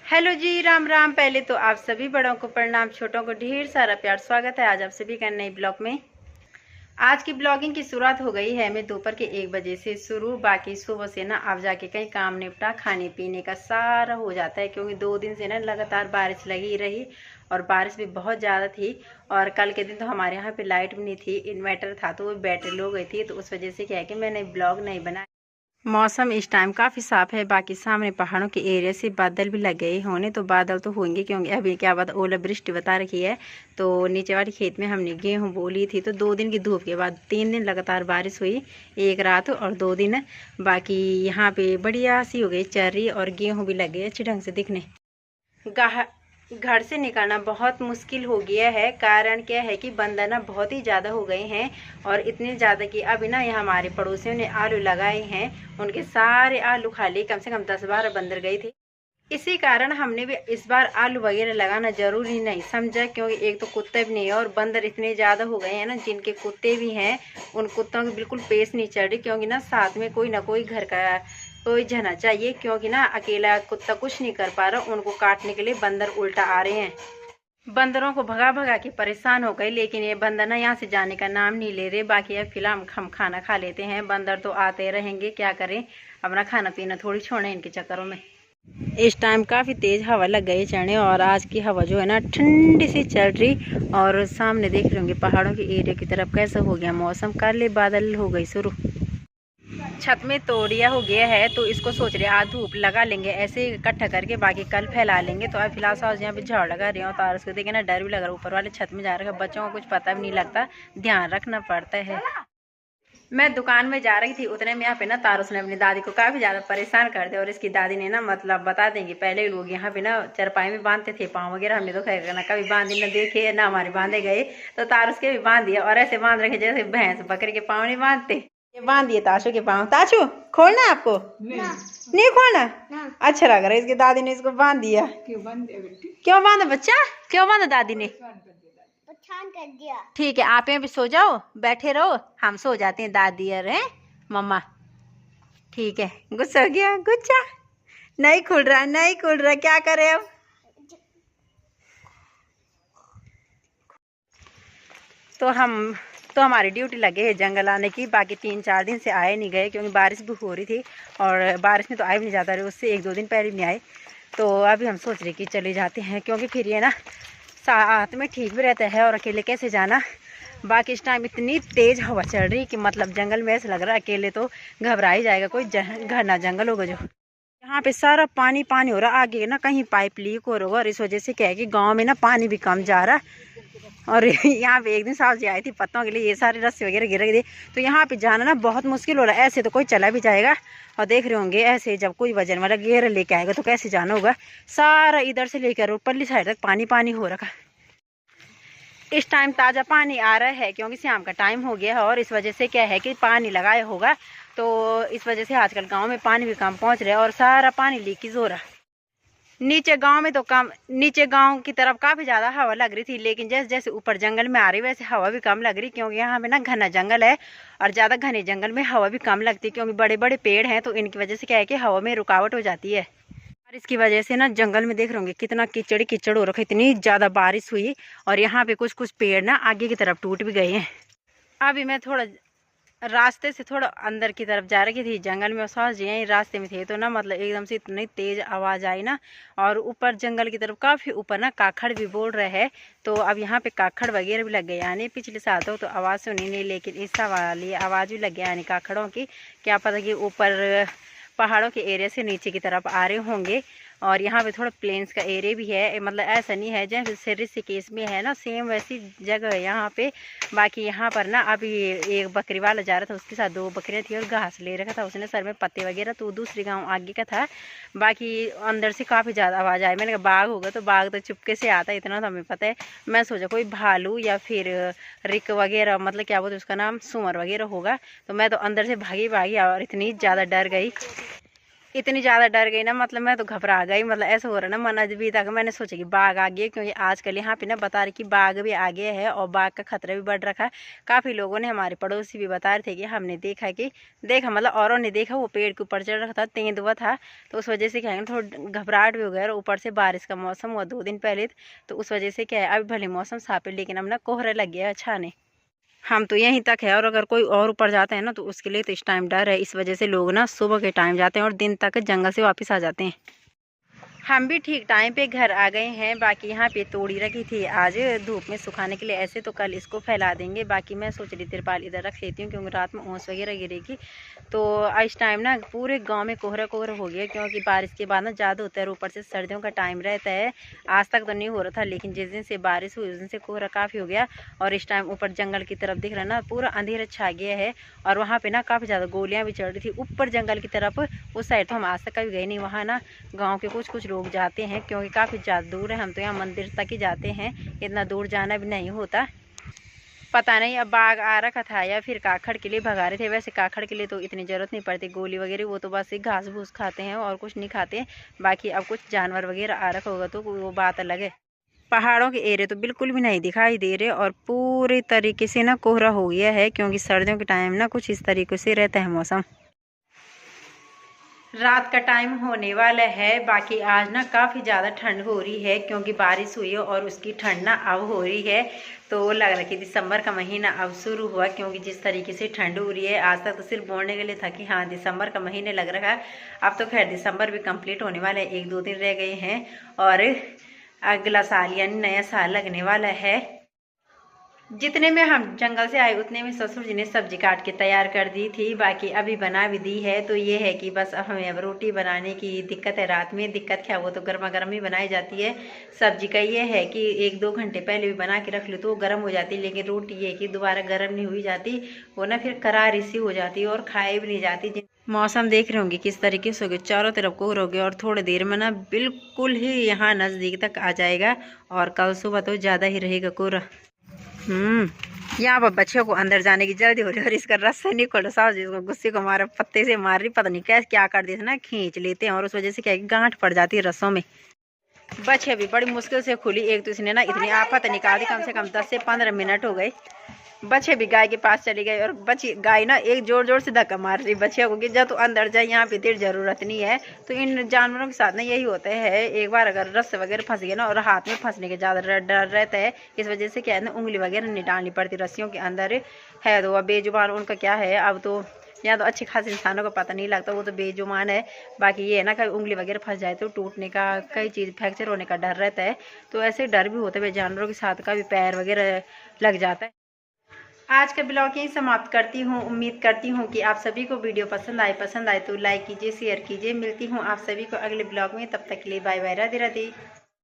Hello जी, राम राम। पहले तो आप सभी बड़ों को प्रणाम, छोटों को ढेर सारा प्यार। स्वागत है आज आप सभी का नई ब्लॉग में। आज की ब्लॉगिंग की शुरुआत हो गई है मैं दोपहर के 1 बजे से शुरू। बाकी सुबह से ना आप जाके कहीं काम निपटा, खाने पीने का सारा हो जाता है, क्योंकि 2 दिन से ना लगातार बारिश लगी रही और बारिश भी बहुत ज़्यादा थी। और कल के दिन तो हमारे यहाँ पे लाइट भी नहीं थी, इन्वर्टर था तो वो बैटरी लो गई थी, तो उस वजह से क्या है कि मैंने ब्लॉग नहीं बनाया। मौसम इस टाइम काफ़ी साफ है। बाकी सामने पहाड़ों के एरिया से बादल भी लग गए होने, तो बादल तो होंगे क्योंकि अभी क्या बात ओलावृष्टि बता रखी है। तो नीचे वाले खेत में हमने गेहूं बोली थी, तो 2 दिन की धूप के बाद 3 दिन लगातार बारिश हुई, एक रात और 2 दिन। बाकी यहाँ पे बढ़िया सी हो गई चर्री और गेहूँ भी लग गए अच्छे ढंग से दिखने। घर से निकलना बहुत मुश्किल हो गया है। कारण क्या है कि बंदर ना बहुत ही ज़्यादा हो गए हैं, और इतने ज़्यादा कि अभी ना यहाँ हमारे पड़ोसियों ने आलू लगाए हैं, उनके सारे आलू खा लिए। कम से कम 10-12 बंदर गए थे। इसी कारण हमने भी इस बार आलू वगैरह लगाना जरूरी नहीं समझा, क्योंकि एक तो कुत्ते भी नहीं है और बंदर इतने ज़्यादा हो गए हैं ना, जिनके कुत्ते भी हैं उन कुत्तों की बिल्कुल पेश नहीं चढ़ रही। क्योंकि ना साथ में कोई ना कोई घर का कोई जना चाहिए, क्योंकि ना अकेला कुत्ता कुछ नहीं कर पा रहा, उनको काटने के लिए बंदर उल्टा आ रहे हैं। बंदरों को भगा भगा के परेशान हो गए, लेकिन ये बंदर ना यहाँ से जाने का नाम नहीं ले रहे। बाकी अब फिलहाल हम खाना खा लेते हैं, बंदर तो आते रहेंगे, क्या करें, अपना खाना पीना थोड़ी छोड़े इनके चक्करों में। इस टाइम काफ़ी तेज़ हवा लग गई चढ़ने, और आज की हवा जो है ना ठंडी सी चल रही। और सामने देख रहे होंगे पहाड़ों के एरिया की तरफ कैसा हो गया मौसम, काले बादल हो गई शुरू। छत में तोड़िया हो गया है, तो इसको सोच रहे आज धूप लगा लेंगे ऐसे इकट्ठा करके, बाकी कल फैला लेंगे। तो अब फिलहाल सास यहाँ पे झाड़ लगा रही हूँ, तो उसको देखे ना डर भी लग रहा है। ऊपर वाले छत में जा रखा, बच्चों को कुछ पता भी नहीं लगता, ध्यान रखना पड़ता है। मैं दुकान में जा रही थी, उतने में यहाँ पे ना तारुस ने अपनी दादी को काफी ज्यादा परेशान कर दिया। और इसकी दादी ने ना मतलब बता देंगे, पहले लोग यहाँ पे ना चरपाई में बांधते थे पाँव वगैरह, हमने तो खैर ना कभी बांधे ना देखे ना हमारे बांधे गए। तो तारुस के भी बांध दिया, और ऐसे बांध रखे जैसे भैंस बकरी के पाँव नहीं बांधते, ये बांध दिए ताशु के पाँव। ताशु खोलना आपको नहीं खोलना? अच्छा लग रहा है, इसकी दादी ने इसको बांध दिया। क्यों बांधा बच्चा, क्यों बांधा दादी ने? कर दिया। ठीक है, आप यहाँ पे सो जाओ, बैठे रहो, हम सो जाते हैं दादी और हैं मम्मा। ठीक है, गुस्सा हो गया, गुस्सा नहीं खुल रहा, नहीं खुल रहा, क्या करें अब। तो हमारी ड्यूटी लगे है जंगल आने की। बाकी 3-4 दिन से आए नहीं गए, क्योंकि बारिश भी हो रही थी, और बारिश में तो आए भी नहीं जाता रहे, उससे 1-2 दिन पहले नहीं आए। तो अभी हम सोच रहे कि चले जाते हैं, क्योंकि फिर ये ना साथ में ठीक भी रहता है, और अकेले कैसे जाना। बाकी इस टाइम इतनी तेज़ हवा चल रही कि मतलब जंगल में ऐसा लग रहा है अकेले तो घबरा ही जाएगा, कोई घना जंगल होगा जो। यहाँ पे सारा पानी पानी हो रहा, आगे ना कहीं पाइप लीक हो रहा होगा, और इस वजह से क्या है कि गाँव में ना पानी भी कम जा रहा। और यहाँ पे एक दिन साहब जी आई थी पत्तों के लिए, ये सारे रस्से वगैरह गिर गए थे, तो यहाँ पे जाना ना बहुत मुश्किल हो रहा है। ऐसे तो कोई चला भी जाएगा, और देख रहे होंगे ऐसे जब कोई वजन वाला घेरा लेके आएगा तो कैसे जाना होगा। सारा इधर से लेकर ऊपरली साइड तक पानी पानी हो रखा। इस टाइम ताज़ा पानी आ रहा है, क्योंकि शाम का टाइम हो गया है, और इस वजह से क्या है कि पानी लगाया होगा, तो इस वजह से आजकल गांव में पानी भी कम पहुंच रहा है, और सारा पानी लीकेज हो रहा है। नीचे गांव में तो कम, नीचे गांव की तरफ काफ़ी ज़्यादा हवा लग रही थी, लेकिन जैसे जैसे ऊपर जंगल में आ रही वैसे हवा भी कम लग रही, क्योंकि यहाँ पे ना घना जंगल है, और ज़्यादा घने जंगल में हवा भी कम लगती है, क्योंकि बड़े बड़े पेड़ हैं, तो इनकी वजह से क्या है कि हवा में रुकावट हो जाती है। और इसकी वजह से ना जंगल में देख रहे होंगे कितना कीचड़ कीचड़ हो रखा है, इतनी ज़्यादा बारिश हुई, और यहाँ पे कुछ कुछ पेड़ ना आगे की तरफ टूट भी गए हैं। अभी मैं थोड़ा रास्ते से थोड़ा अंदर की तरफ जा रही थी जंगल में, सास जी यहीं रास्ते में थे, तो ना मतलब एकदम से इतनी तेज़ आवाज़ आई ना, और ऊपर जंगल की तरफ काफ़ी ऊपर ना काखड़ भी बोल रहे हैं। तो अब यहाँ पे काखड़ वगैरह भी लग गए, यानी पिछले साल तो आवाज़ सुनी नहीं, लेकिन इस वाली आवाज़ भी लग गया, यानी काखड़ों की। क्या पता कि ऊपर पहाड़ों के एरिया से नीचे की तरफ आ रहे होंगे। और यहाँ पे थोड़ा प्लेन्स का एरिया भी है, मतलब ऐसा नहीं है जैसे ऋषिकेश में है ना, सेम वैसी जगह है यहाँ पे। बाकी यहाँ पर ना अभी एक बकरी वाला जा रहा था, उसके साथ 2 बकरियाँ थी, और घास ले रखा था उसने सर में पत्ते वगैरह, तो दूसरी गांव आगे का था। बाकी अंदर से काफ़ी ज़्यादा आवाज़ आई, मैंने कहा बाघ होगा, तो बाघ तो चुपके से आता है, इतना तो हमें पता है। मैं सोचा कोई भालू या फिर रिक वगैरह, मतलब क्या बोलते उसका नाम, सुअर वगैरह होगा। तो मैं तो अंदर से भागी भागी और इतनी ज़्यादा डर गई। इतनी ज़्यादा डर गई ना, मतलब मैं तो घबरा गई। मतलब ऐसा हो रहा ना मन अभी तक मैंने सोचा कि बाघ आ गया, क्योंकि आजकल यहाँ पे ना बता रहे कि बाघ भी आ गया है और बाघ का खतरा भी बढ़ रखा है। काफ़ी लोगों ने, हमारे पड़ोसी भी बता रहे थे कि हमने देखा कि देखा मतलब औरों ने देखा, वो पेड़ के ऊपर चढ़ रखा था, तेंदुआ था। तो उस वजह से क्या है थोड़ा घबराहट भी हो गया। और ऊपर से बारिश का मौसम हुआ 2 दिन पहले, तो उस वजह से क्या है अभी भले मौसम साफ है लेकिन अब ना कोहरा लग गया अच्छा नहीं। हम तो यहीं तक है, और अगर कोई और ऊपर जाते हैं ना तो उसके लिए तो इस टाइम डर है। इस वजह से लोग ना सुबह के टाइम जाते हैं और दिन तक जंगल से वापस आ जाते हैं। हम भी ठीक टाइम पे घर आ गए हैं। बाकी यहाँ पे तोड़ी रखी थी आज धूप में सुखाने के लिए, ऐसे तो कल इसको फैला देंगे। बाकी मैं सोच रही तिरपाल इधर रख लेती हूँ क्योंकि रात में ओस वगैरह गिरेगी। तो इस टाइम ना पूरे गांव में कोहरा कोहरा हो गया, क्योंकि बारिश के बाद ना ज़्यादा होता है। ऊपर से सर्दियों का टाइम रहता है, आज तक तो नहीं हो रहा था लेकिन जिस दिन से बारिश हुई उस दिन से कोहरा काफ़ी हो गया। और इस टाइम ऊपर जंगल की तरफ दिख रहा है ना, पूरा अंधेरा छा गया है। और वहाँ पर ना काफ़ी ज़्यादा गोलियाँ भी चल रही थी ऊपर जंगल की तरफ। उस साइड तो हम आज तक कभी गए नहीं। वहाँ ना गाँव के कुछ लोग जाते हैं क्योंकि काफ़ी ज़्यादा दूर है। हम तो यहाँ मंदिर तक ही जाते हैं, इतना दूर जाना भी नहीं होता। पता नहीं अब बाघ आ रखा था या फिर काखड़ के लिए भगा रहे थे। वैसे काखड़ के लिए तो इतनी ज़रूरत नहीं पड़ती गोली वगैरह, वो तो बस एक घास भूस खाते हैं और कुछ नहीं खाते। बाकी अब कुछ जानवर वगैरह आ रखा होगा तो वो बात अलग है। पहाड़ों के एरिया तो बिल्कुल भी नहीं दिखाई दे रहे और पूरे तरीके से ना कोहरा हो गया है, क्योंकि सर्दियों के टाइम ना कुछ इस तरीके से रहता है मौसम। रात का टाइम होने वाला है। बाकी आज ना काफ़ी ज़्यादा ठंड हो रही है क्योंकि बारिश हुई है और उसकी ठंड ना अब हो रही है। तो लग रहा है कि दिसंबर का महीना अब शुरू हुआ, क्योंकि जिस तरीके से ठंड हो रही है। आज तक तो सिर्फ बोलने के लिए था कि हाँ दिसंबर का महीने लग रहा है। अब तो खैर दिसंबर भी कंप्लीट होने वाला है, 1-2 दिन रह गए हैं और अगला साल यानी नया साल लगने वाला है। जितने में हम जंगल से आए उतने में ससुर जी ने सब्जी काट के तैयार कर दी थी। बाकी अभी बना भी दी है। तो ये है कि बस अब हमें अब रोटी बनाने की दिक्कत है। रात में दिक्कत क्या, वो तो गर्मा गर्म ही बनाई जाती है। सब्जी का ये है कि 1-2 घंटे पहले भी बना के रख लो तो वो गर्म हो जाती है, लेकिन रोटी ये है कि दोबारा गर्म नहीं हुई जाती, वो ना फिर करारी सी हो जाती है और खाए भी नहीं जाती। मौसम देख रहे होंगे किस तरीके से हो गया, चारों तरफ कोहरा हो गया और थोड़ी देर में ना बिल्कुल ही यहाँ नज़दीक तक आ जाएगा। और कल सुबह तो ज़्यादा ही रहेगा कोहरा। यहाँ पर बच्चों को अंदर जाने की जल्दी हो रही है और इसका रास्ता नहीं खोल रहा। साहब जिसको गुस्से को मारा पत्ते से मार रही, पता नहीं कैसे क्या कर देते ना, खींच लेते हैं और उस वजह से क्या है गांठ पड़ जाती है रस्सों में। बच्चे भी बड़ी मुश्किल से खुली, एक तो इसने ना इतनी आफत निकाल दी, कम से कम 10 से 15 मिनट हो गए। बच्चे भी गाय के पास चले गए और बच्ची गाय ना एक जोर जोर से धक्का मार रही बच्चियों को कि जा तो अंदर जाए, यहाँ पे तेरी जरूरत नहीं है। तो इन जानवरों के साथ ना यही होता है, एक बार अगर रस्से वगैरह फंस गए ना और हाथ में फंसने के ज़्यादा डर रहता है। इस वजह से क्या है ना उंगली वगैरह नहीं डालनी पड़ती रस्सियों के अंदर है। तो अब बेजुबान उनका क्या है, अब तो यहाँ तो अच्छे खासे इंसानों का पता नहीं लगता, वो तो बेजुबान है। बाकी ये है ना कभी उंगली वगैरह फंस जाए तो टूटने का, कई चीज़ फ्रैक्चर होने का डर रहता है। तो ऐसे डर भी होता है जानवरों के साथ, का भी पैर वगैरह लग जाता है। आज का ब्लॉग यही समाप्त करती हूँ। उम्मीद करती हूँ कि आप सभी को वीडियो पसंद आए तो लाइक कीजिए, शेयर कीजिए। मिलती हूँ आप सभी को अगले ब्लॉग में, तब तक के लिए बाय बाय, राधे राधे।